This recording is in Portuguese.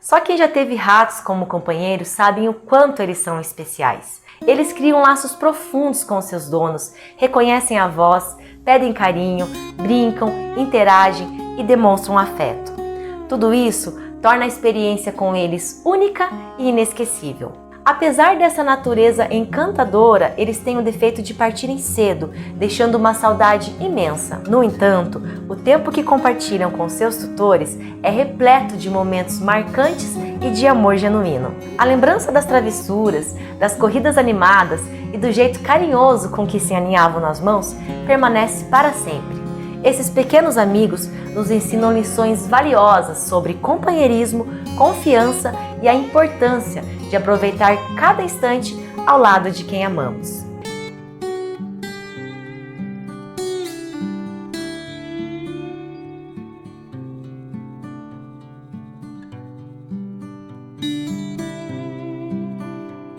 Só quem já teve ratos como companheiros sabem o quanto eles são especiais. Eles criam laços profundos com seus donos, reconhecem a voz, pedem carinho, brincam, interagem e demonstram afeto. Tudo isso torna a experiência com eles única e inesquecível. Apesar dessa natureza encantadora, eles têm o defeito de partirem cedo, deixando uma saudade imensa. No entanto, o tempo que compartilham com seus tutores é repleto de momentos marcantes e de amor genuíno. A lembrança das travessuras, das corridas animadas e do jeito carinhoso com que se aninhavam nas mãos permanece para sempre. Esses pequenos amigos nos ensinam lições valiosas sobre companheirismo, confiança e a importância de aproveitar cada instante ao lado de quem amamos.